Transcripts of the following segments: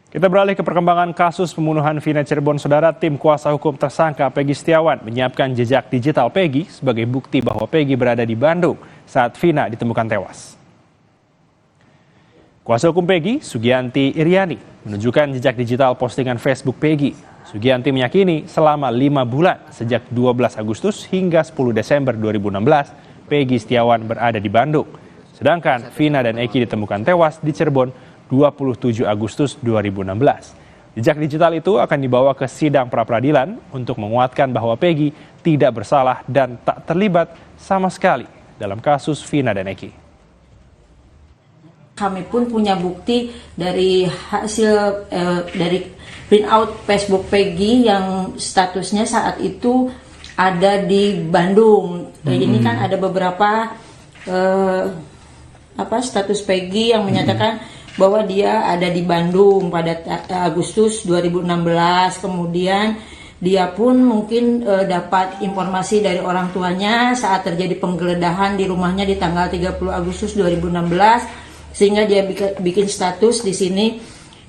Kita beralih ke perkembangan kasus pembunuhan Vina Cirebon. Saudara, tim kuasa hukum tersangka Peggy Setiawan menyiapkan jejak digital Peggy sebagai bukti bahwa Peggy berada di Bandung saat Vina ditemukan tewas. Kuasa hukum Peggy, Sugianti Iriani, menunjukkan jejak digital postingan Facebook Peggy. Sugianti meyakini selama 5 bulan sejak 12 Agustus hingga 10 Desember 2016, Peggy Setiawan berada di Bandung. Sedangkan Vina dan Eki ditemukan tewas di Cirebon 27 Agustus 2016. Jejak digital itu akan dibawa ke sidang pra-peradilan untuk menguatkan bahwa Peggy tidak bersalah dan tak terlibat sama sekali dalam kasus Vina dan Eki. Kami pun punya bukti dari hasil dari print out Facebook Peggy yang statusnya saat itu ada di Bandung. Ini kan ada beberapa status Peggy yang menyatakan bahwa dia ada di Bandung pada Agustus 2016. Kemudian dia pun mungkin dapat informasi dari orang tuanya saat terjadi penggeledahan di rumahnya di tanggal 30 Agustus 2016. Sehingga dia bikin status di sini,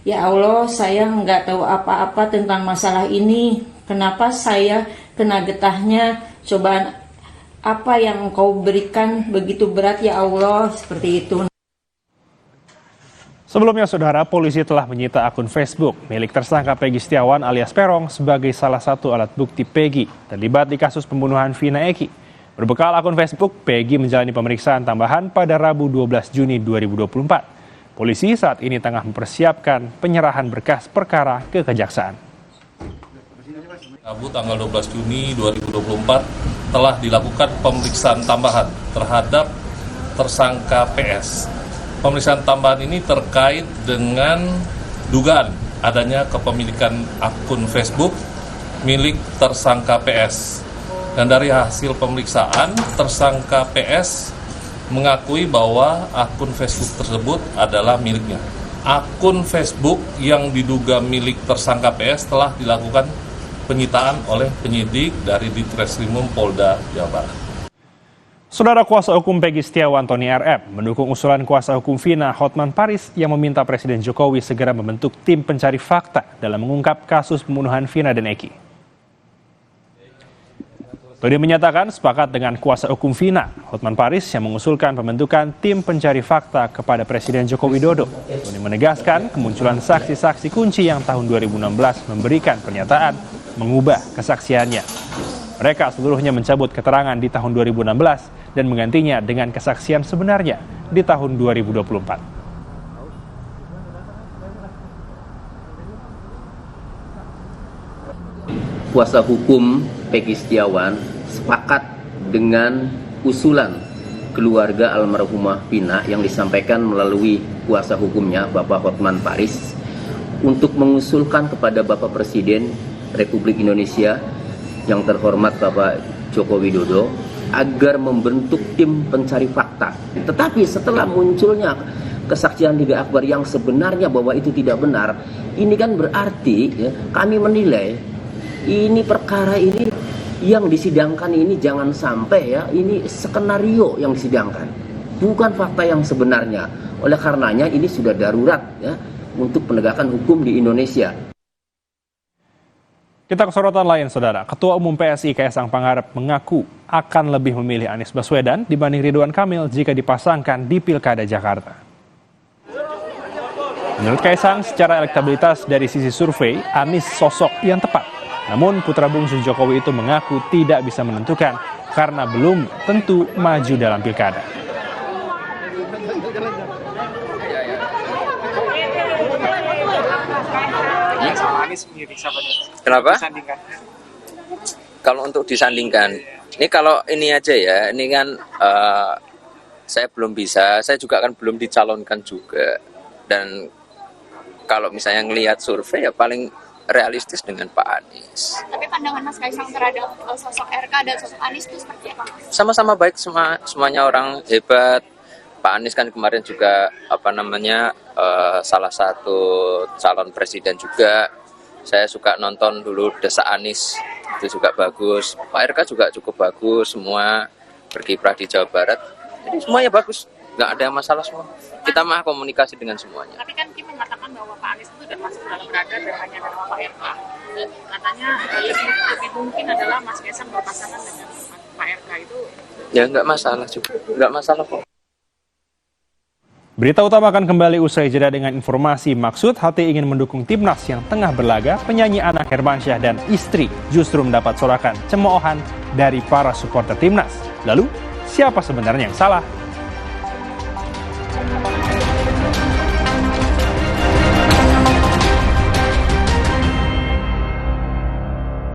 ya Allah, saya nggak tahu apa-apa tentang masalah ini. Kenapa saya kena getahnya? Cobaan apa yang Engkau berikan begitu berat, ya Allah, seperti itu. Sebelumnya, saudara, polisi telah menyita akun Facebook milik tersangka Peggy Setiawan alias Peron sebagai salah satu alat bukti Peggy terlibat di kasus pembunuhan Vina Eki. Berbekal akun Facebook, Peggy menjalani pemeriksaan tambahan pada Rabu 12 Juni 2024. Polisi saat ini tengah mempersiapkan penyerahan berkas perkara ke Kejaksaan. Rabu tanggal 12 Juni 2024 telah dilakukan pemeriksaan tambahan terhadap tersangka PS. Pemeriksaan tambahan ini terkait dengan dugaan adanya kepemilikan akun Facebook milik tersangka PS. Dan dari hasil pemeriksaan, tersangka PS mengakui bahwa akun Facebook tersebut adalah miliknya. Akun Facebook yang diduga milik tersangka PS telah dilakukan penyitaan oleh penyidik dari Ditreskrimum Polda Jawa Barat. Saudara, kuasa hukum Peggy Setiawan Tony RF mendukung usulan kuasa hukum Vina Hotman Paris yang meminta Presiden Jokowi segera membentuk tim pencari fakta dalam mengungkap kasus pembunuhan Vina dan Eki. Tony menyatakan sepakat dengan kuasa hukum Vina Hotman Paris yang mengusulkan pembentukan tim pencari fakta kepada Presiden Joko Widodo. Tony menegaskan kemunculan saksi-saksi kunci yang tahun 2016 memberikan pernyataan mengubah kesaksiannya. Mereka seluruhnya mencabut keterangan di tahun 2016 dan menggantinya dengan kesaksian sebenarnya di tahun 2024. Kuasa hukum Peggy Setiawan sepakat dengan usulan keluarga almarhumah Vina yang disampaikan melalui kuasa hukumnya Bapak Hotman Paris untuk mengusulkan kepada Bapak Presiden Republik Indonesia yang terhormat Bapak Joko Widodo agar membentuk tim pencari fakta. Tetapi setelah munculnya kesaksian Liga Akbar yang sebenarnya bahwa itu tidak benar, ini kan berarti ya, kami menilai ini perkara ini yang disidangkan ini jangan sampai ya ini skenario yang disidangkan, bukan fakta yang sebenarnya. Oleh karenanya ini sudah darurat ya untuk penegakan hukum di Indonesia. Kita ke sorotan lain, saudara. Ketua Umum PSI Kaisang Pangarep mengaku akan lebih memilih Anies Baswedan dibanding Ridwan Kamil jika dipasangkan di Pilkada Jakarta. Menurut Kaisang, secara elektabilitas dari sisi survei, Anies sosok yang tepat. Namun putra bungsu Jokowi itu mengaku tidak bisa menentukan karena belum tentu maju dalam Pilkada. Kenapa? Kalau untuk disandingkan, ini kalau ini aja ya, ini kan saya belum bisa, saya juga kan belum dicalonkan juga. Dan kalau misalnya ngelihat survei ya paling realistis dengan Pak Anies. Tapi pandangan Mas Kaisang terhadap sosok RK dan sosok Anies itu seperti apa, Mas? Sama-sama baik, semuanya orang hebat. Pak Anies kan kemarin juga salah satu calon presiden juga. Saya suka nonton dulu Desa Anies, itu juga bagus. Pak RK juga cukup bagus, semua berkiprah di Jawa Barat. Jadi semuanya bagus, nggak ada masalah semua. kita mah komunikasi dengan semuanya. Tapi kan Kim mengatakan bahwa Pak Anies itu sudah masuk dalam radar dan hanya nama Pak RK. Dan katanya lebih mungkin adalah Mas Kaisang berpasangan dengan Pak RK itu. Ya nggak masalah juga, nggak masalah kok. Berita utama akan kembali usai jeda dengan informasi maksud HT ingin mendukung timnas yang tengah berlaga. Penyanyi Anang Hermansyah dan istri justru mendapat sorakan cemoohan dari para supporter timnas. Lalu, siapa sebenarnya yang salah?